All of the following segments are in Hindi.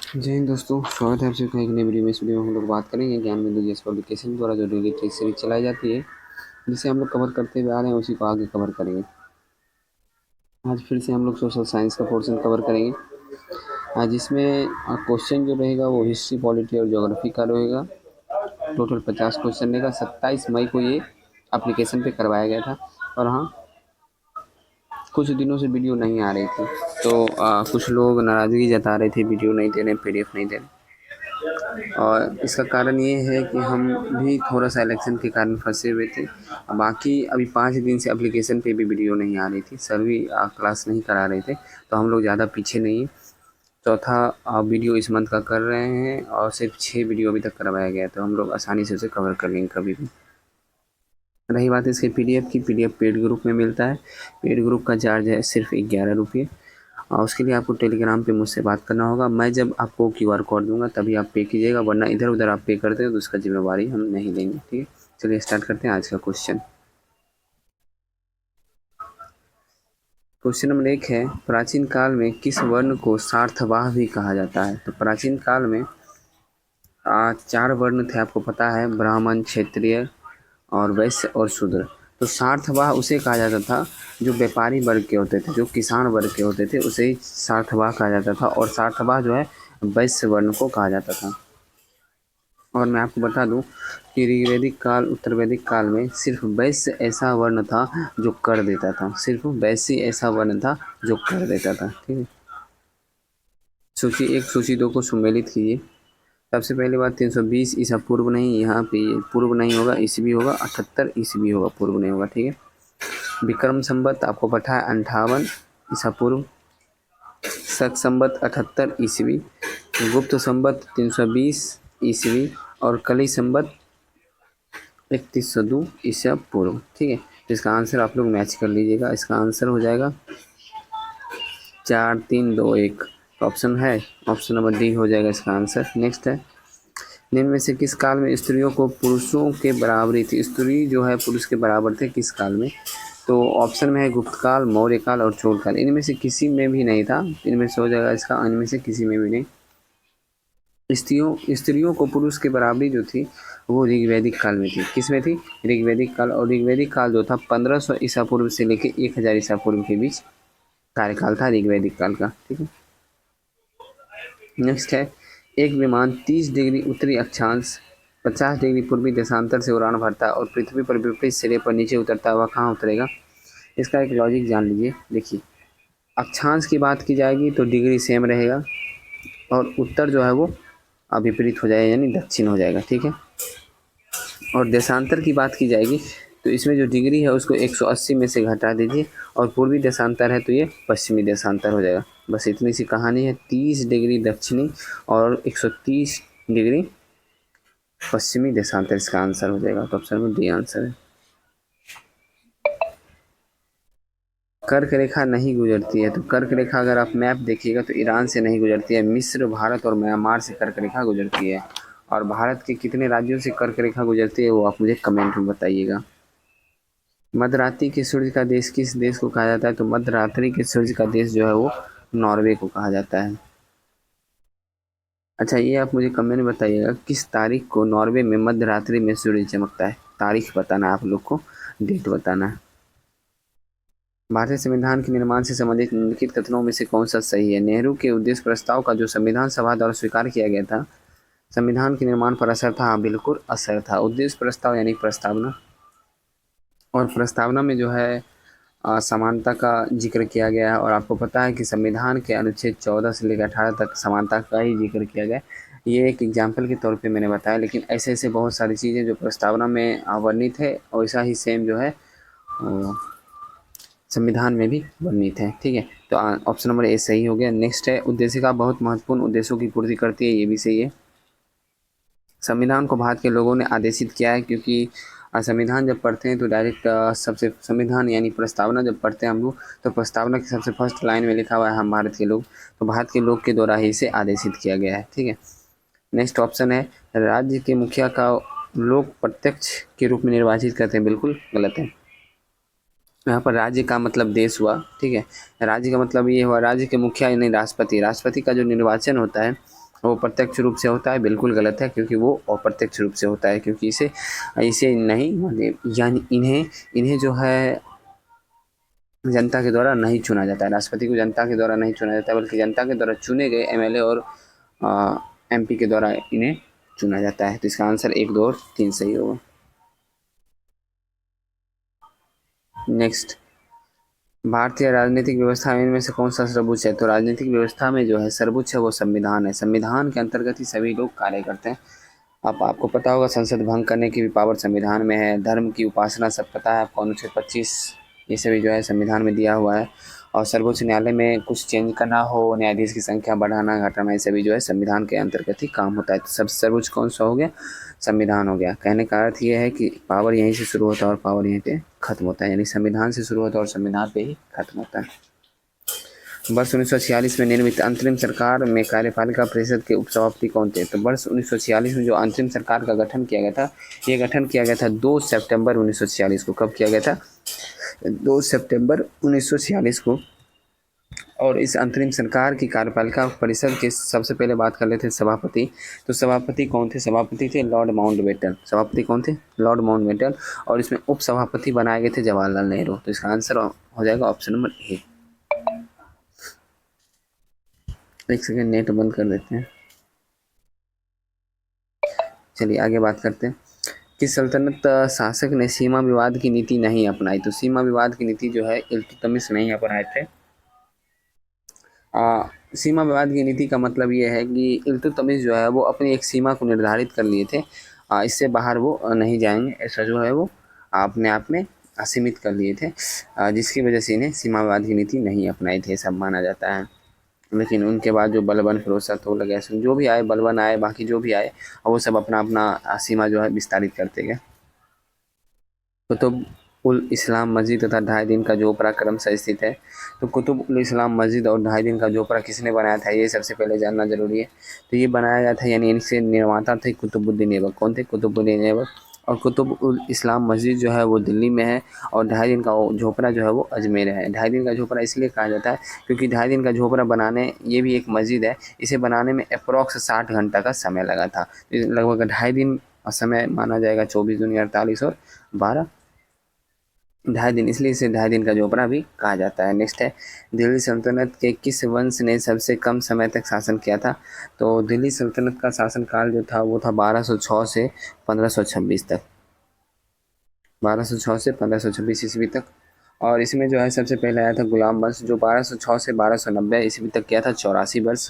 जय हिंद दोस्तों, स्वागत है आप सभी का एक नई वीडियो में। इस वीडियो में हम लोग बात करेंगे ज्ञान बिंदु जीएस पब्लिकेशन द्वारा जो डेली टेस्ट सीरीज चलाई जाती है, जिसे हम लोग कवर करते हुए आ रहे हैं, उसी को आगे कवर करेंगे। आज फिर से हम लोग सोशल साइंस का पोर्शन कवर करेंगे। आज इसमें क्वेश्चन जो रहेगा वो हिस्ट्री, पॉलिटी और ज्योग्राफी का रहेगा। टोटल 50 क्वेश्चन रहेगा। 27 मई को ये एप्लीकेशन पे करवाया गया था। और हाँ, कुछ दिनों से वीडियो नहीं आ रही थी, तो कुछ लोग नाराज़गी जता रहे थे, वीडियो नहीं दे रहे, PDF नहीं दे रहे। और इसका कारण ये है कि हम भी थोड़ा सा इलेक्शन के कारण फंसे हुए थे। बाकी अभी 5 दिन से एप्लीकेशन पे भी वीडियो नहीं आ रही थी, सर भी क्लास नहीं करा रहे थे, तो हम लोग ज़्यादा पीछे नहीं हैं। चौथा वीडियो इस मंथ का कर रहे हैं और सिर्फ 6 वीडियो अभी तक करवाया गया है, तो हम लोग आसानी से उसे कवर कर लेंगे कभी भी। रही बात इसके PDF की, PDF पेड ग्रुप में मिलता है। पेड ग्रुप का चार्ज है सिर्फ 11 रुपये। और उसके लिए आपको टेलीग्राम पे मुझसे बात करना होगा। मैं जब आपको QR कोड दूंगा तभी आप पे कीजिएगा, वरना इधर उधर आप पे करते हो तो उसका जिम्मेवारी हम नहीं लेंगे। ठीक है, चलिए स्टार्ट करते हैं आज का क्वेश्चन। क्वेश्चन नंबर 1 है, प्राचीन काल में किस वर्ण को सार्थवाह भी कहा जाता है? तो प्राचीन काल में 4 वर्ण थे, आपको पता है, ब्राह्मण, क्षत्रिय और वैश्य और शूद्र। तो सार्थवाह उसे कहा जाता था जो व्यापारी वर्ग के होते थे, जो किसान वर्ग के होते थे, उसे ही सार्थवाह कहा जाता था। और सार्थवाह जो है वैश्य वर्ण को कहा जाता था। और मैं आपको बता दूं कि ऋग्वैदिक काल, उत्तर वैदिक काल में सिर्फ वैश्य ऐसा वर्ण था जो कर देता था। सिर्फ वैश्य ऐसा वर्ण था जो कर देता था। ठीक है, सूची 1 सूची 2 को सम्मिलित कीजिए। सबसे पहली बात, 320 ईसा पूर्व नहीं, यहाँ पे पूर्व नहीं होगा, ईस्वी होगा। 78 ईस्वी होगा, पूर्व नहीं होगा। ठीक है, विक्रम संवत आपको पता है 58 ईसा पूर्व। शक संवत 78 ईस्वी। गुप्त संवत 320 ईस्वी। और कली संवत 3102 ईसा पूर्व। ठीक है, तो इसका आंसर आप लोग मैच कर लीजिएगा। इसका आंसर हो जाएगा 4 3 2 1। ऑप्शन है, ऑप्शन नंबर डी हो जाएगा इसका आंसर। नेक्स्ट है, निम्न में से किस काल में स्त्रियों को पुरुषों के बराबरी थी? स्त्री जो है पुरुष के बराबर थे किस काल में? तो ऑप्शन में है गुप्त काल, मौर्य काल और चोल काल। इनमें से किसी में भी नहीं था। इनमें से हो जाएगा इसका, इनमें से किसी में भी नहीं। स्त्रियों को पुरुष की बराबरी जो थी वो ऋग्वैदिक काल में थी। किस में थी? ऋग्वैदिक काल। और ऋग्वैदिक काल जो था 1500 ईसा पूर्व से लेकर 1000 ईसा पूर्व के बीच कार्यकाल था ऋग्वैदिक काल का। ठीक है, नेक्स्ट है, एक विमान 30 डिग्री उत्तरी अक्षांश, 50 डिग्री पूर्वी देशांतर से उड़ान भरता है और पृथ्वी पर विपरीत सिरे पर नीचे उतरता है, वह कहाँ उतरेगा? इसका एक लॉजिक जान लीजिए। देखिए, अक्षांश की बात की जाएगी तो डिग्री सेम रहेगा और उत्तर जो है वो विपरीत हो जाएगा, यानी दक्षिण हो जाएगा। ठीक है, और देशांतर की बात की जाएगी तो इसमें जो डिग्री है उसको 180 में से घटा दीजिए और पूर्वी देशांतर है तो ये पश्चिमी देशांतर हो जाएगा। बस इतनी सी कहानी है। 30 डिग्री दक्षिणी और 130 डिग्री पश्चिमी देशांतर इसका आंसर हो जाएगा। तो ऑप्शन में डी आंसर है। कर्क रेखा नहीं गुजरती है, तो कर्क रेखा अगर आप मैप देखिएगा तो ईरान से नहीं गुजरती है, मिस्र, भारत और म्यांमार से कर्क रेखा गुजरती है। और भारत के कितने राज्यों से कर्क रेखा गुजरती है वो आप मुझे कमेंट में बताइएगा। मध्यरात्रि के सूर्य का देश किस देश को कहा जाता है? तो मध्यरात्रि के सूर्य का देश जो है वो नॉर्वे को कहा जाता है। अच्छा, ये आप मुझे कमेंट में बताइएगा किस तारीख को नॉर्वे में मध्यरात्रि में सूर्य चमकता है? तारीख बताना आप लोग को, डेट बताना है। भारतीय संविधान के निर्माण से संबंधित निम्नलिखित कथनों में से कौन सा सही है? नेहरू के उद्देश्य प्रस्ताव का जो संविधान सभा द्वारा स्वीकार किया गया था, संविधान के निर्माण पर असर था? हाँ, बिल्कुल असर था। उद्देश्य प्रस्ताव यानी प्रस्तावना, और प्रस्तावना में जो है समानता का जिक्र किया गया है। और आपको पता है कि संविधान के अनुच्छेद 14 से लेकर 18 तक समानता का ही जिक्र किया गया है। ये एक एग्जाम्पल के तौर पे मैंने बताया, लेकिन ऐसे ऐसे बहुत सारी चीज़ें जो प्रस्तावना में वर्णित है वैसा ही सेम जो है संविधान में भी वर्णित है। ठीक है, तो ऑप्शन नंबर ए सही हो गया। नेक्स्ट है, उद्देशिका बहुत महत्वपूर्ण उद्देश्यों की पूर्ति करती है, ये भी सही है। संविधान को भारत के लोगों ने आदेशित किया है, क्योंकि संविधान जब पढ़ते हैं तो डायरेक्ट सबसे संविधान यानी प्रस्तावना जब पढ़ते हैं हम लोग तो प्रस्तावना की सबसे फर्स्ट लाइन में लिखा हुआ है हम भारत के लोग, तो भारत के लोग के द्वारा ही इसे आदेशित किया गया है। ठीक है, नेक्स्ट ऑप्शन है, राज्य के मुखिया का लोग प्रत्यक्ष के रूप में निर्वाचित करते हैं, बिल्कुल गलत है। यहाँ पर राज्य का मतलब देश हुआ। ठीक है, राज्य का मतलब ये हुआ राज्य के मुखिया यानी राष्ट्रपति। राष्ट्रपति का जो निर्वाचन होता है वो प्रत्यक्ष रूप से होता है, बिल्कुल गलत है, क्योंकि वो अप्रत्यक्ष रूप से होता है, क्योंकि इसे इसे नहीं यानी इन्हें इन्हें जो है जनता के द्वारा नहीं चुना जाता है। राष्ट्रपति को जनता के द्वारा नहीं चुना जाता है, बल्कि जनता के द्वारा चुने गए एमएलए और एमपी के द्वारा इन्हें चुना जाता है। तो इसका आंसर 1, 2 और 3 सही होगा। नेक्स्ट, भारतीय राजनीतिक व्यवस्था में इनमें से कौन सा सर्वोच्च है? तो राजनीतिक व्यवस्था में जो है सर्वोच्च है वो संविधान है। संविधान के अंतर्गत ही सभी लोग कार्य करते हैं। आपको पता होगा संसद भंग करने की भी पावर संविधान में है। धर्म की उपासना सब पता है आपको, अनुच्छेद 25 ये सभी जो है संविधान में दिया हुआ है। और सर्वोच्च न्यायालय में कुछ चेंज करना हो, न्यायाधीश की संख्या बढ़ाना घटाना, ये सभी जो है संविधान के अंतर्गत ही काम होता है। तो सबसे सर्वोच्च कौन सा हो गया? संविधान हो गया। कहने का अर्थ ये है कि पावर यहीं से शुरू होता है और पावर यहीं पे खत्म होता है, यानी संविधान से शुरू होता है और संविधान पे ही खत्म होता है। वर्ष 1946 में निर्मित अंतरिम सरकार में कार्यपालिका परिषद के उपसभापति कौन थे? तो वर्ष 1946 में जो अंतरिम सरकार का गठन किया गया था, ये गठन किया गया था 2 सितंबर 1946 को। कब किया गया था? 2 सितंबर 1946 को। और इस अंतरिम सरकार की कार्यपालिका परिषद के सबसे पहले बात कर लेते हैं सभापति। तो सभापति कौन थे? सभापति थे लॉर्ड माउंटबेटन। सभापति कौन थे? Lord Mountbatten. और इसमें उपसभापति बनाए गए थे जवाहरलाल नेहरू। तो इसका आंसर हो जाएगा ऑप्शन नंबर ए। एक सेकेंड, नेट बंद कर देते हैं। चलिए आगे बात करते हैं। किस सल्तनत शासक ने सीमा विवाद की नीति नहीं अपनाई? तो सीमा विवाद की नीति जो है इल्तुतमिश नहीं अपनाए थे। सीमा विवाद की नीति का मतलब ये है कि इल्तुतमिश जो है वो अपनी एक सीमा को निर्धारित कर लिए थे, इससे बाहर वो नहीं जाएंगे, ऐसा जो है वो अपने आप में सीमित कर लिए थे, जिसकी वजह से इन्हें सीमा विवाद की नीति नहीं अपनाई थी, सब माना जाता है। लेकिन उनके बाद जो बलबन, फिरोज शाह तुगलक, ऐसे जो भी आए, बलबन आए, बाकी जो भी आए, वो सब अपना अपना सीमा जो है विस्तारित करते गए। कुतुब उल इस्लाम मस्जिद तथा 2.5 दिन का झोपड़ा क्रमशः स्थित है। तो कुतुब उल इस्लाम मस्जिद और 2.5 दिन का झोपड़ा किसने बनाया था? ये सबसे पहले जानना जरूरी है। तो ये बनाया गया था, यानी इनसे निर्माता थे कुतुबुद्दीन ऐबक। कौन थे? कुतुबुद्दीन ऐबक। और कुतुब उल इस्लाम मस्जिद जो है वो दिल्ली में है, और 2.5 दिन का झोपड़ा जो है वो अजमेर है। 2.5 दिन का झोपड़ा इसलिए कहा जाता है क्योंकि 2.5 दिन का झोपड़ा बनाने, ये भी एक मस्जिद है, इसे बनाने में अप्रॉक्स 60 घंटा का समय लगा था। लगभग 2.5 दिन समय माना जाएगा, 24 दूनी 48 और 12, 2.5 दिन, इसलिए इसे 2.5 दिन का झोपड़ा भी कहा जाता है। नेक्स्ट है, दिल्ली सल्तनत के किस वंश ने सबसे कम समय तक शासन किया था? तो दिल्ली सल्तनत का शासनकाल जो था वो था 1206 से 1526 तक, 1206 से 1526 ईस्वी तक। और इसमें जो है सबसे पहले आया था गुलाम वंश, जो 1206 से 1290 ईस्वी तक किया था, 84 वर्ष।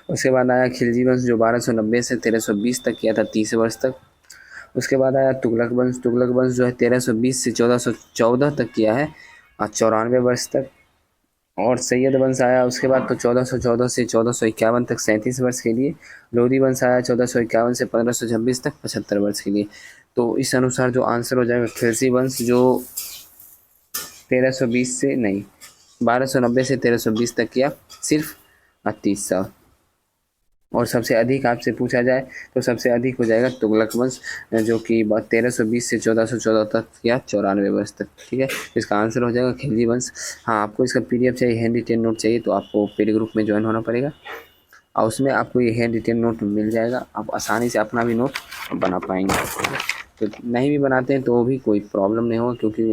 उसके बाद आया खिलजी वंश, जो 1290 से 1320 तक किया था, 30 वर्ष तक। उसके बाद आया तुगलक वंश। तुगलक वंश जो है 1320 से 1414 तक किया है, 94 वर्ष तक। और सैयद वंश आया उसके बाद, तो 1414 से 1451 तक, 37 वर्ष के लिए। लोधी वंश आया 1451 से 1526 तक, 75 वर्ष के लिए। तो इस अनुसार जो आंसर हो जाएगा खिलजी वंश, जो 1320 से नहीं 1290 से 1320 तक किया, सिर्फ 30 साल। और सबसे अधिक आपसे पूछा जाए तो सबसे अधिक हो जाएगा तुगलक वंश, जो कि 1320 से 1414 तक या 94 वर्ष तक। ठीक है, इसका आंसर हो जाएगा खिलजी वंश। हाँ, आपको इसका पीडीएफ चाहिए, हैंड रिटेन नोट चाहिए, तो आपको पेड ग्रुप में ज्वाइन होना पड़ेगा, और उसमें आपको ये हैंड रिटेन नोट मिल जाएगा। आप आसानी से अपना भी नोट बना पाएंगे। तो नहीं भी बनाते हैं तो भी कोई प्रॉब्लम नहीं होगा, क्योंकि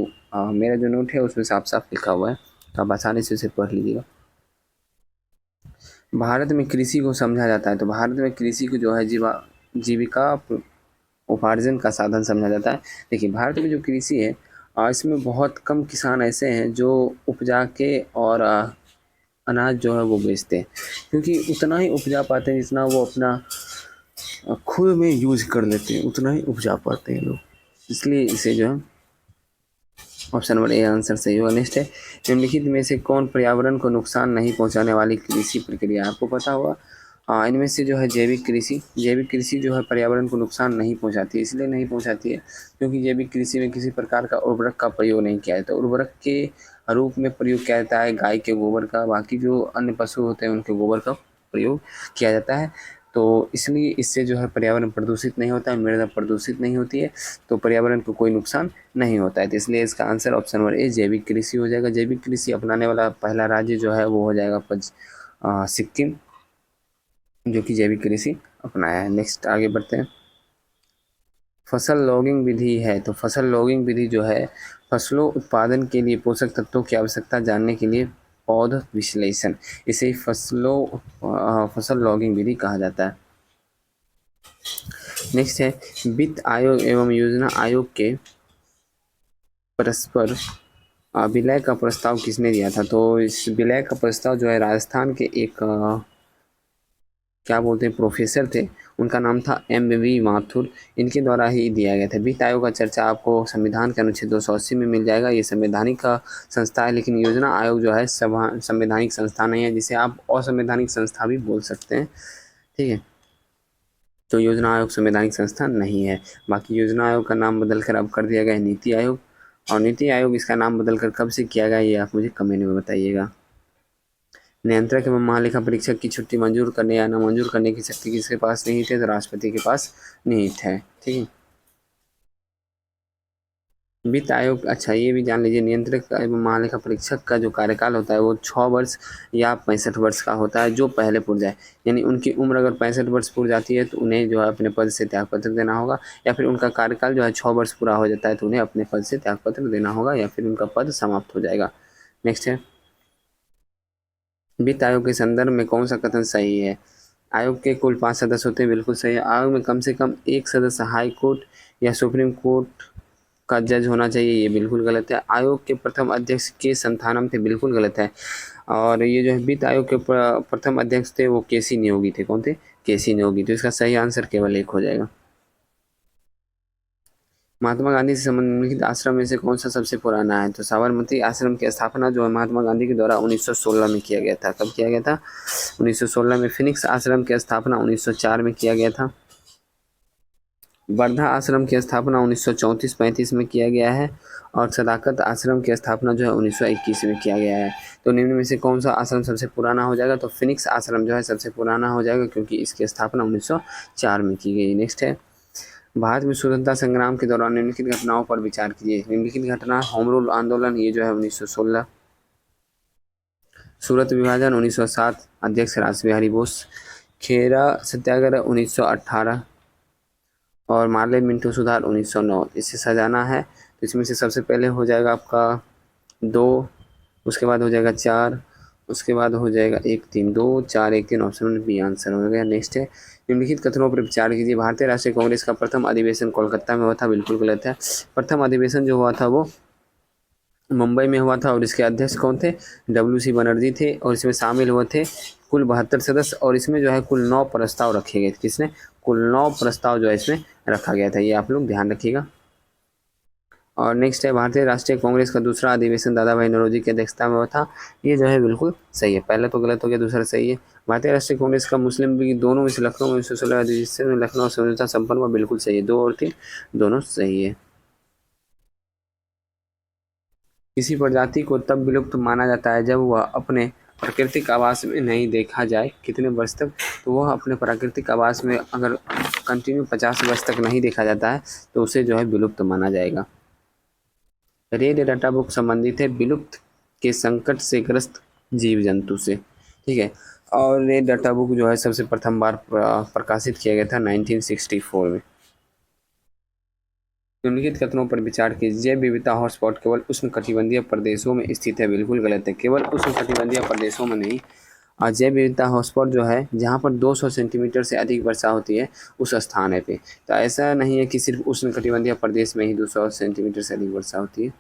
मेरा जो नोट है उसमें साफ साफ लिखा हुआ है, तो आप आसानी से उसे पढ़ लीजिएगा। भारत में कृषि को समझा जाता है, तो भारत में कृषि को जो है जीविका उपार्जन का साधन समझा जाता है। देखिए, भारत में जो कृषि है, इसमें बहुत कम किसान ऐसे हैं जो उपजा के और अनाज जो है वो बेचते हैं, क्योंकि उतना ही उपजा पाते हैं जितना वो अपना खुद में यूज कर लेते हैं, उतना ही उपजा पाते हैं लोग, इसलिए इसे जो है ऑप्शन नंबर ए आंसर सही होगा। नेक्स्ट है, निम्नलिखित में से कौन पर्यावरण को नुकसान नहीं पहुंचाने वाली कृषि प्रक्रिया? आपको पता होगा इनमें से जो है जैविक कृषि जो है पर्यावरण को नुकसान नहीं पहुंचाती है। इसलिए नहीं पहुंचाती है क्योंकि जैविक कृषि में किसी प्रकार का उर्वरक का प्रयोग नहीं किया जाता। उर्वरक के रूप में प्रयोग किया जाता है गाय के गोबर का, बाकी जो अन्य पशु होते हैं उनके गोबर का प्रयोग किया जाता है। तो इसलिए इससे जो है पर्यावरण प्रदूषित नहीं होता है, मृदा प्रदूषित नहीं होती है, तो पर्यावरण को कोई नुकसान नहीं होता है। तो इसलिए इसका आंसर ऑप्शन नंबर ए जैविक कृषि हो जाएगा। जैविक कृषि अपनाने वाला पहला राज्य जो है वो हो जाएगा आपका सिक्किम। जो कि जैविक कृषि अपनाया है। नेक्स्ट आगे बढ़ते हैं। फसल लॉगिंग विधि है, तो फसल लॉगिंग विधि जो है फसलों उत्पादन के लिए पोषक तत्वों की आवश्यकता जानने के लिए पौध विश्लेषण, इसे फसल लॉगिंग विधि कहा जाता है। नेक्स्ट है वित्त आयोग एवं योजना आयोग के परस्पर विलय का प्रस्ताव किसने दिया था? तो इस विलय का प्रस्ताव जो है राजस्थान के एक क्या बोलते हैं प्रोफेसर थे, उनका नाम था M.V. माथुर, इनके द्वारा ही दिया गया था। वित्त आयोग का चर्चा आपको संविधान के अनुच्छेद 280 में मिल जाएगा। ये संवैधानिक का संस्था है, लेकिन योजना आयोग जो है संवैधानिक संस्था नहीं है, जिसे आप असंवैधानिक संस्था भी बोल सकते हैं। ठीक है, तो योजना आयोग संवैधानिक संस्था नहीं है। बाकी योजना आयोग का नाम बदलकर अब कर दिया गया है नीति आयोग, और नीति आयोग इसका नाम बदलकर कब से किया गया ये आप मुझे कमेंट में बताइएगा। नियंत्रक एवं महालेखा परीक्षक की छुट्टी मंजूर करने या न मंजूर करने की शक्ति किसके पास नहीं थे? तो राष्ट्रपति के पास नहीं है। ठीक है, वित्त आयोग, अच्छा ये भी जान लीजिए, नियंत्रक एवं महालेखा परीक्षक का जो कार्यकाल होता है वो 6 वर्ष या 65 वर्ष का होता है, जो पहले पुर जाए। यानी उनकी उम्र अगर 65 वर्ष पुर जाती है तो उन्हें जो है अपने पद से त्यागपत्र देना होगा, या फिर उनका कार्यकाल जो है 6 वर्ष पूरा हो जाता है तो उन्हें अपने पद से त्यागपत्र देना होगा, या फिर उनका पद समाप्त हो जाएगा। नेक्स्ट है वित्त आयोग के संदर्भ में कौन सा कथन सही है? आयोग के कुल 5 सदस्य होते हैं, बिल्कुल सही है। आयोग में कम से कम एक सदस्य हाई कोर्ट या सुप्रीम कोर्ट का जज होना चाहिए, ये बिल्कुल गलत है। आयोग के प्रथम अध्यक्ष के संथानम थे, बिल्कुल गलत है। और ये जो है वित्त आयोग के प्रथम अध्यक्ष थे वो केसी नियोगी थे। कौन थे? केसी नियोगी। तो इसका सही आंसर केवल एक हो जाएगा। महात्मा गांधी से संबंधित आश्रम में से कौन सा सबसे पुराना है? तो साबरमती आश्रम की स्थापना जो है महात्मा गांधी के द्वारा 1916 में किया गया था। कब किया गया था? 1916 में। फिनिक्स आश्रम की स्थापना 1904 में किया गया था। वर्धा आश्रम की स्थापना 1934-35 में किया गया है, और सदाकत आश्रम की स्थापना जो है 1921 में किया गया है। तो निम्न में से कौन सा आश्रम सबसे पुराना हो जाएगा? तो फिनिक्स आश्रम जो है सबसे पुराना हो जाएगा, क्योंकि इसकी स्थापना 1904 में की गई। नेक्स्ट है भारत में स्वतंत्रता संग्राम के दौरान निम्नलिखित घटनाओं पर विचार कीजिए। निम्नलिखित घटना होम रूल आंदोलन, ये जो है 1916। सूरत विभाजन 1907, अध्यक्ष रास बिहारी बोस। खेरा सत्याग्रह 1918, और मार्ले मिंटो सुधार 1909। इसे सजाना है तो इसमें से सबसे पहले हो जाएगा आपका 2, उसके बाद हो जाएगा 4, उसके बाद हो जाएगा 1 3, 2 4 1 3, ऑप्शन बी आंसर हो गया। नेक्स्ट है निम्नलिखित कथनों पर विचार कीजिए। भारतीय राष्ट्रीय कांग्रेस का प्रथम अधिवेशन कोलकाता में हुआ था, बिल्कुल गलत है। प्रथम अधिवेशन जो हुआ था वो मुंबई में हुआ था, और इसके अध्यक्ष कौन थे? WC बनर्जी थे, और इसमें शामिल हुए थे कुल 72 सदस्य, और इसमें जो है कुल 9 प्रस्ताव रखे गए। किसने? कुल 9 प्रस्ताव जो है इसमें रखा गया था, ये आप लोग ध्यान रखिएगा। और नेक्स्ट है भारतीय राष्ट्रीय कांग्रेस का दूसरा अधिवेशन दादा भाई नौरोजी की अध्यक्षता में हुआ था, ये जो है बिल्कुल सही है। पहला तो गलत हो गया, दूसरा सही है। भारतीय राष्ट्रीय कांग्रेस का मुस्लिम लीग दोनों में से लखनऊ में 1916 अधिवेशन में लखनऊ समझौता संपन्न हुआ, बिल्कुल सही है। 2 और 3 दोनों सही है। किसी प्रजाति को तब विलुप्त माना जाता है जब वह अपने प्राकृतिक आवास में नहीं देखा जाए। कितने वर्ष तक? तो वह अपने प्राकृतिक आवास में अगर कंटिन्यू 50 वर्ष तक नहीं देखा जाता है तो उसे जो है विलुप्त माना जाएगा। रेड डाटा बुक संबंधित है विलुप्त के संकट से ग्रस्त जीव जंतु से। ठीक है, और रेड डाटा बुक जो है सबसे प्रथम बार प्रकाशित किया गया था 1964 में। निम्नलिखित कथनों पर विचार कीजिए। जैव विविधता हॉटस्पॉट केवल उष्णकटिबंधीय प्रदेशों में स्थित है, बिल्कुल गलत है। केवल उष्णकटिबंधीय प्रदेशों में नहीं, जैव विविधता हॉटस्पॉट जो है जहाँ पर 200 सेंटीमीटर से अधिक वर्षा होती है उस स्थान है पे। तो ऐसा नहीं है कि सिर्फ उष्णकटिबंधीय प्रदेश में ही 200 सेंटीमीटर से अधिक वर्षा होती है।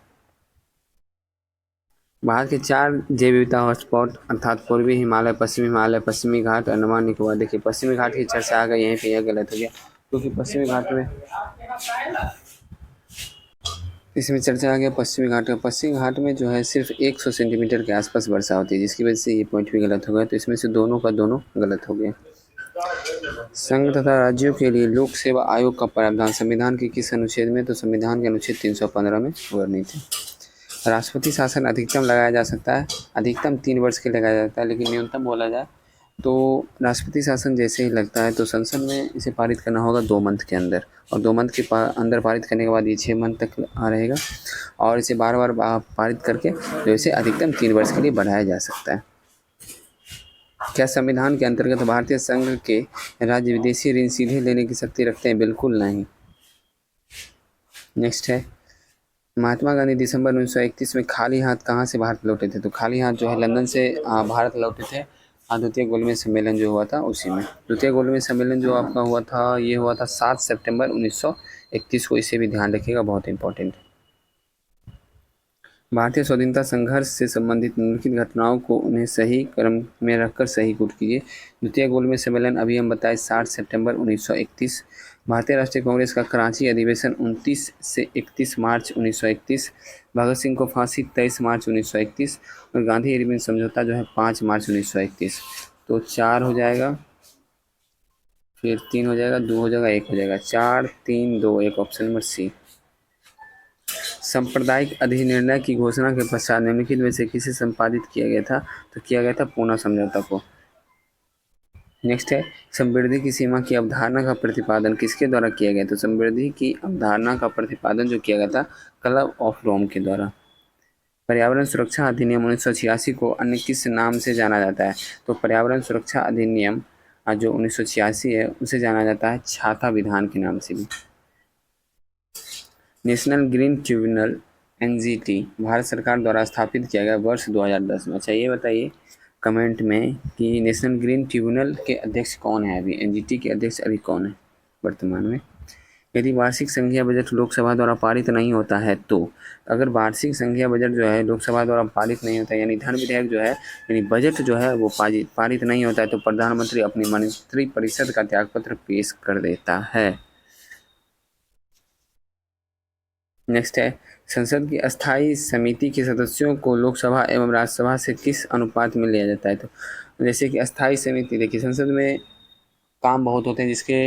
भारत के 4 जैव विविधता हॉटस्पॉट अर्थात पूर्वी हिमालय, पश्चिमी घाट, अंडमान निकोबार। देखिए पश्चिमी घाट की चर्चा आ गई यहीं पे, यह गलत हो गया, क्योंकि पश्चिमी घाट में इसमें चर्चा आ गया पश्चिमी घाट का। पश्चिमी घाट में जो है सिर्फ 100 सेंटीमीटर के आसपास वर्षा होती है, जिसकी वजह से ये पॉइंट भी गलत हो गया। तो इसमें से दोनों का दोनों गलत हो गया। संघ तथा राज्यों के लिए लोक सेवा आयोग का प्रावधान संविधान के किस अनुच्छेद में? तो संविधान के अनुच्छेद 315 में वर्णित है। राष्ट्रपति शासन अधिकतम लगाया जा सकता है, अधिकतम 3 वर्ष के लगाया जाता है, लेकिन न्यूनतम बोला जाए तो राष्ट्रपति शासन जैसे ही लगता है तो संसद में इसे पारित करना होगा 2 मंथ के अंदर, और 2 मंथ के अंदर पारित करने के बाद ये 6 मंथ तक रहेगा, और इसे बार बार पारित करके जो इसे अधिकतम 3 वर्ष के लिए बढ़ाया जा सकता है। क्या संविधान के अंतर्गत भारतीय संघ के राज्य विदेशी ऋण सीधे लेने की शक्ति रखते हैं? बिल्कुल नहीं। नेक्स्ट है, महात्मा गांधी दिसंबर 1931 में खाली हाथ कहाँ से भारत लौटे थे? तो खाली हाथ जो है लंदन से भारत लौटे थे। द्वितीय गोलमेज सम्मेलन जो हुआ था उसी में। द्वितीय गोलमेज सम्मेलन जो आपका हुआ था, ये हुआ था 7 सितंबर 1931 को। इसे भी ध्यान रखिएगा, बहुत इंपॉर्टेंट है। भारतीय स्वाधीनता संघर्ष से संबंधित निम्नलिखित घटनाओं को उन्हें सही क्रम में रखकर सही कूट कीजिए। द्वितीय गोलमेज सम्मेलन अभी हम बताए 7 सितंबर 1931। भारतीय राष्ट्रीय कांग्रेस का कराची अधिवेशन 29 से 31 मार्च 1931। भगत सिंह को फांसी 23 मार्च 1931 और गांधी इरविन समझौता जो है 5 मार्च 1931। तो 4 हो जाएगा, फिर 3 हो जाएगा, 2 हो जाएगा, 1 हो जाएगा। 4 3 2 1, ऑप्शन नंबर सी। सांप्रदायिक अधिनिर्णय की घोषणा के पश्चात निम्नलिखित में से किसे संपादित किया गया था? तो किया गया था पूना समझौता को। नेक्स्ट है, समृद्धि की सीमा की अवधारणा का प्रतिपादन किसके द्वारा किया गया? तो समृद्धि की अवधारणा का प्रतिपादन जो किया गया था क्लब ऑफ रोम के द्वारा। पर्यावरण सुरक्षा अधिनियम 1986 को अन्य किस नाम से जाना जाता है? तो पर्यावरण सुरक्षा अधिनियम जो 1986 है उसे जाना जाता है छाता विधान के नाम से भी। National green tribunal NGT Bharat सरकार द्वारा स्थापित किया गया वर्ष 2010 में। अच्छा ये बताइए कमेंट में कि नेशनल ग्रीन ट्रिब्यूनल के अध्यक्ष कौन है? अभी एनजीटी के अध्यक्ष अभी कौन है वर्तमान में? यदि वार्षिक संघीय बजट लोकसभा द्वारा पारित नहीं होता है तो, अगर वार्षिक संघीय बजट जो है लोकसभा द्वारा पारित नहीं होता है, यानी धन विधेयक जो है यानी बजट जो है वो पारित नहीं होता है, तो प्रधानमंत्री अपनी मंत्रिपरिषद का त्यागपत्र पेश कर देता है। नेक्स्ट है, संसद की अस्थायी समिति के सदस्यों को लोकसभा एवं राज्यसभा से किस अनुपात में लिया जाता है? तो जैसे कि अस्थायी समिति, देखिए संसद में काम बहुत होते हैं जिसके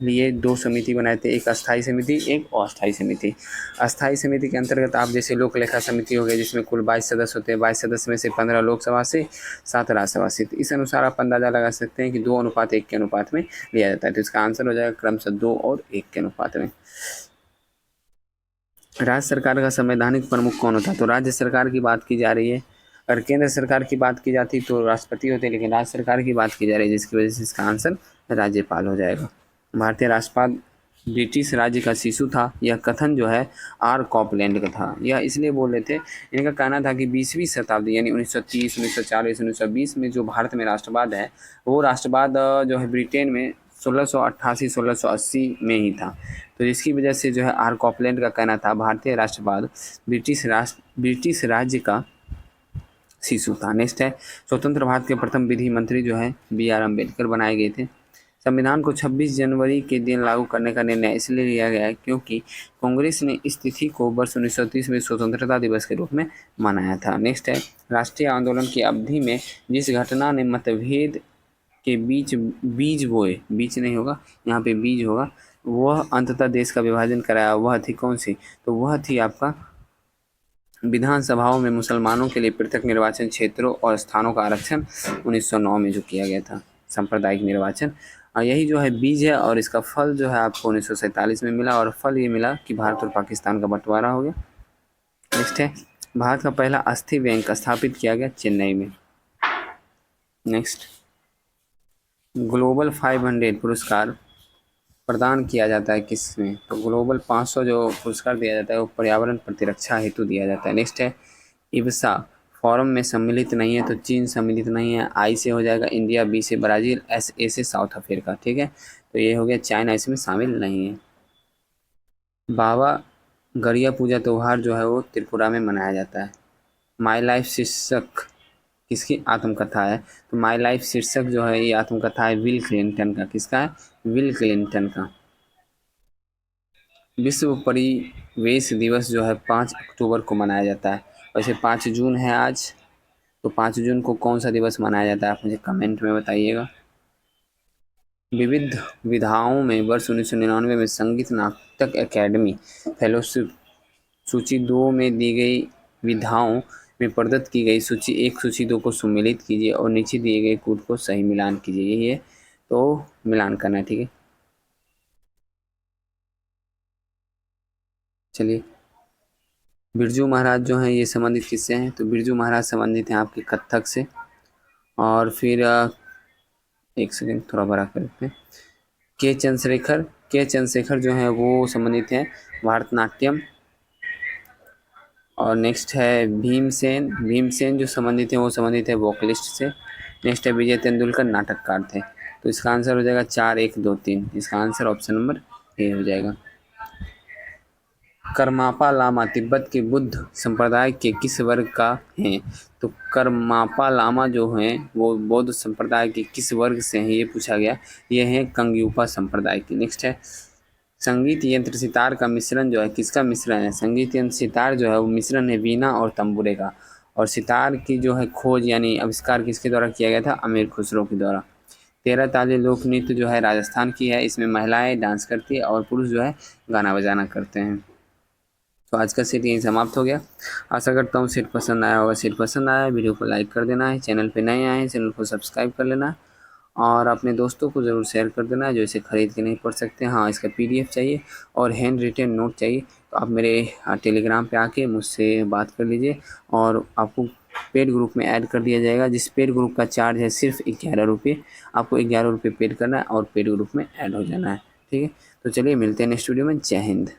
लिए 2 समिति बनाए थे, एक अस्थायी समिति एक अस्थायी समिति। अस्थायी समिति के अंतर्गत आप जैसे लोक लेखा समिति हो गई जिसमें कुल 22 सदस्य होते हैं, 22 सदस्य में से 15 लोकसभा से, 7 राज्यसभा से। इस अनुसार आप अंदाजा लगा सकते हैं कि 2:1 के अनुपात में लिया जाता है। तो इसका आंसर हो जाएगा क्रमशः 2 और 1 के अनुपात में। राज्य सरकार का संवैधानिक प्रमुख कौन होता है? तो राज्य सरकार की बात की जा रही है। अगर केंद्र सरकार की बात की जाती तो राष्ट्रपति होते, लेकिन राज्य सरकार की बात की जा रही है जिसकी वजह से इसका आंसर राज्यपाल हो जाएगा। भारतीय राष्ट्रपाल ब्रिटिश राज्य का शिशु था। यह कथन जो है आर कॉपलैंड का था। यह इसलिए बोल रहे थे, इनका कहना था कि 20वीं शताब्दी यानी 1930, 1940, 1920 में जो भारत में राष्ट्रवाद है वो राष्ट्रवाद जो है ब्रिटेन में 1688, 1680 में ही था। तो इसकी वजह से जो है आर कॉपलैंड का कहना था भारतीय राष्ट्रवाद ब्रिटिश राज्य का शिशु था। नेक्स्ट है, स्वतंत्र भारत के प्रथम विधि मंत्री जो है BR अम्बेडकर बनाए गए थे। संविधान को 26 जनवरी के दिन लागू करने का निर्णय इसलिए लिया गया है क्योंकि कांग्रेस ने इस तिथि को वर्ष 1930 में स्वतंत्रता दिवस के रूप में मनाया था। नेक्स्ट है, राष्ट्रीय आंदोलन की अवधि में जिस घटना ने मतभेद के बीज बोए, बीज नहीं होगा यहाँ पे बीज होगा, वह अंततः देश का विभाजन कराया, वह थी कौन सी? तो वह थी आपका विधानसभाओं में मुसलमानों के लिए पृथक निर्वाचन क्षेत्रों और स्थानों का आरक्षण 1909 में जो किया गया था, सांप्रदायिक निर्वाचन। और यही जो है बीज है और इसका फल जो है आपको 1947 में मिला, और फल ये मिला कि भारत और पाकिस्तान का बंटवारा हो गया। नेक्स्ट है, भारत का पहला अस्थि बैंक स्थापित किया गया चेन्नई में। नेक्स्ट, ग्लोबल 500 पुरस्कार प्रदान किया जाता है किसमें? तो ग्लोबल 500 जो पुरस्कार दिया जाता है वो पर्यावरण प्रतिरक्षा हेतु दिया जाता है। नेक्स्ट है, इब्सा फॉरम में सम्मिलित नहीं है, तो चीन सम्मिलित नहीं है। आई से हो जाएगा इंडिया, बी से ब्राज़ील, ए से साउथ अफ्रीका। ठीक है, तो ये हो गया चाइना इसमें शामिल नहीं है। बाबा गरिया पूजा त्यौहार जो है वो त्रिपुरा में मनाया जाता है। माई लाइफ शीर्षक किसकी आत्मकथा है? तो माई लाइफ शीर्षक जो है ये आत्मकथा है विल क्लिंटन का। किसका है? विल क्लिंटन का। विश्व परिवेश दिवस जो है 5 अक्टूबर को मनाया जाता है। वैसे 5 जून है आज, तो 5 जून को कौन सा दिवस मनाया जाता है आप मुझे कमेंट में बताइएगा। विविध विधाओं में वर्ष 1999 में संगीत नाटक अकेडमी फेलोशिप सूची 2 में दी गई विधाओं में प्रदत्त की गई सूची 1 सूची 2 को सम्मिलित कीजिए और नीचे दिए गए कूट को सही मिलान कीजिए। यही है, तो मिलान करना है। ठीक है, चलिए। बिरजू महाराज जो हैं ये संबंधित किससे हैं? तो बिरजू महाराज संबंधित हैं आपके कथक से। और फिर एक सेकेंड थोड़ा बड़ा कर लेते हैं। के चंद्रशेखर जो है वो संबंधित है भारतनाट्यम। और नेक्स्ट है भीमसेन जो संबंधित है वो संबंधित है वोकलिस्ट से। नेक्स्ट है विजय तेंदुलकर नाटककार थे। तो इसका आंसर हो जाएगा 4, 1, 2, 3। इसका आंसर ऑप्शन नंबर ए हो जाएगा। करमापा लामा तिब्बत के बुद्ध संप्रदाय के किस वर्ग का है? तो करमापा लामा जो हैं वो बौद्ध संप्रदाय के किस वर्ग से हैं, ये पूछा गया। ये है कंग्युपा संप्रदाय की। नेक्स्ट है संगीत यंत्र सितार का मिश्रण जो है किसका मिश्रण है? संगीत यंत्र सितार जो है वो मिश्रण है वीणा और तंबूरे का। और सितार की जो है खोज यानी आविष्कार किसके द्वारा किया गया था? अमीर खुसरो के द्वारा। 13 ताली लोक नृत्य जो है राजस्थान की है। इसमें महिलाएं डांस करती है और पुरुष जो है गाना बजाना करते हैं। तो आज का सेट यहीं समाप्त हो गया। आशा करता हूँ सेट पसंद आया होगा। सेट पसंद आया वीडियो को लाइक कर देना है। चैनल पे नए आए हैं चैनल को सब्सक्राइब कर लेना है और अपने दोस्तों को ज़रूर शेयर कर देना है जो इसे ख़रीद के नहीं पढ़ सकते। हाँ, इसका PDF चाहिए और हैंड रिटेन नोट चाहिए तो आप मेरे टेलीग्राम पे आके मुझसे बात कर लीजिए और आपको पेड ग्रुप में ऐड कर दिया जाएगा। जिस पेड ग्रुप का चार्ज है सिर्फ 11 रुपये। आपको 11 रुपये पेड करना है और पेड ग्रुप में ऐड हो जाना है। ठीक है, तो चलिए मिलते हैं नेक्स्ट वीडियो में। जय हिंद।